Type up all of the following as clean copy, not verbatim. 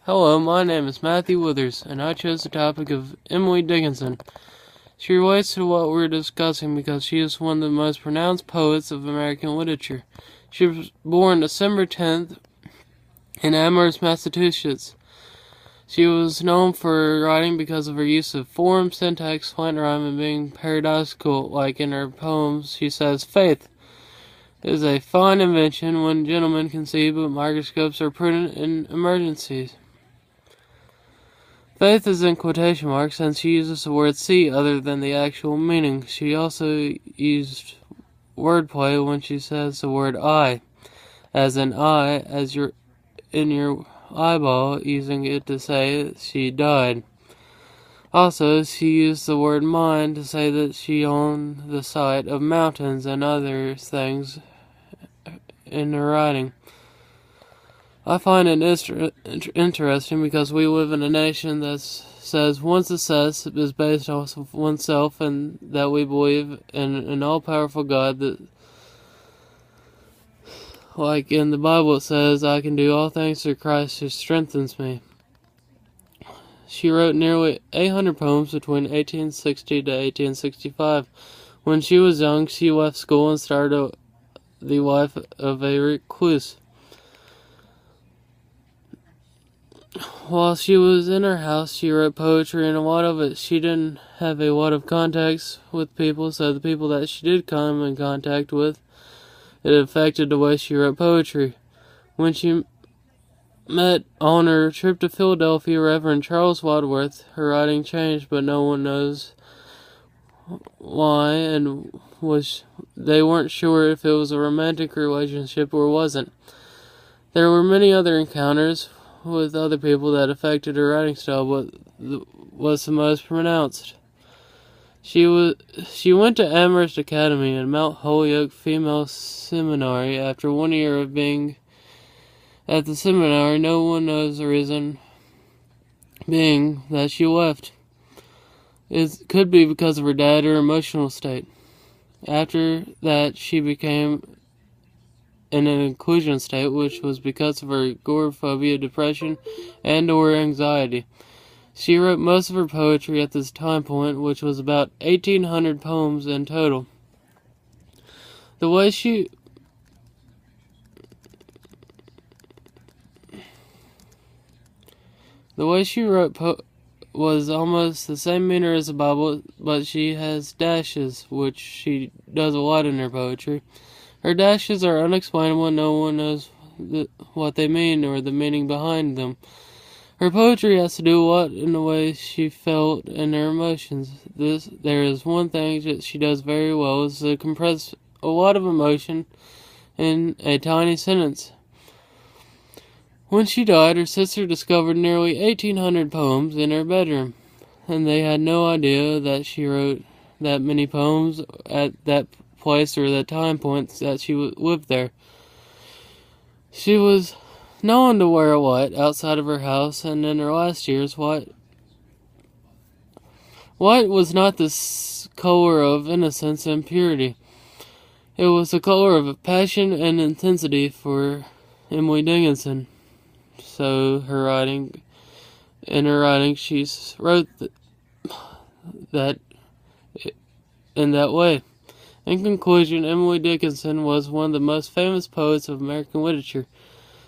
Hello, my name is Matthew Withers, and I chose the topic of Emily Dickinson. She relates to what we're discussing because she is one of the most pronounced poets of American literature. She was born December 10th in Amherst, Massachusetts. She was known for her writing because of her use of form, syntax, slant rhyme, and being paradoxical. Like in her poems, she says, "Faith is a fine invention when gentlemen can see, but microscopes are prudent in emergencies." Faith is in quotation marks, and she uses the word see other than the actual meaning. She also used wordplay when she says the word eye, as in eye, as in your eyeball, using it to say she died. Also, she used the word mind to say that she owned the sight of mountains and other things in her writing. I find it interesting because we live in a nation that says one success is based off of oneself, and that we believe in an all-powerful God that, like in the Bible, it says, "I can do all things through Christ who strengthens me." She wrote nearly 800 poems between 1860 to 1865. When she was young, she left school and started the life of a recluse. While she was in her house, she wrote poetry, and a lot of it she didn't have a lot of contacts with people, so the people that she did come in contact with, it affected the way she wrote poetry. When she met on her trip to Philadelphia Reverend Charles Wadsworth, her writing changed, but no one knows why, and they weren't sure if it was a romantic relationship or wasn't. There were many other encounters with other people that affected her writing style, but was the most pronounced. She went to Amherst Academy and Mount Holyoke Female Seminary. After 1 year of being at the seminary, no one knows the reason being that she left. It could be because of her dad or emotional state. After that, she became in an inclusion state, which was because of her agoraphobia, depression, and or anxiety. She wrote most of her poetry at this time point, which was about 1,800 poems in total. The way she wrote was almost the same meter as the Bible, but she has dashes, which she does a lot in her poetry. Her dashes are unexplainable, and no one knows what they mean or the meaning behind them. Her poetry has to do a lot in the way she felt and her emotions. There is one thing that she does very well, is to compress a lot of emotion in a tiny sentence. When she died, her sister discovered nearly 1,800 poems in her bedroom, and they had no idea that she wrote that many poems at that place or the time points that she lived there. She was known to wear white outside of her house, and in her last years, white was not the color of innocence and purity. It was the color of passion and intensity for Emily Dickinson. So in her writing, she wrote that in that way. In conclusion, Emily Dickinson was one of the most famous poets of American literature.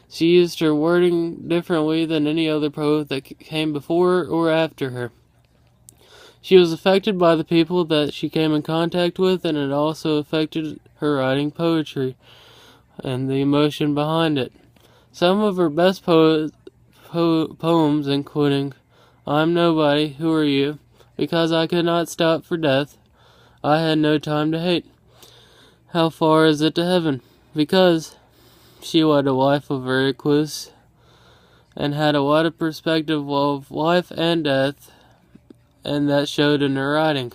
She used her wording differently than any other poet that came before or after her. She was affected by the people that she came in contact with, and it also affected her writing poetry and the emotion behind it. Some of her best poems, including "I'm Nobody, Who Are You?", "Because I Could Not Stop for Death", "I Had No Time to Hate", "How Far Is It to Heaven?", because she led a life of a recluse and had a lot of perspective of life and death, and that showed in her writing.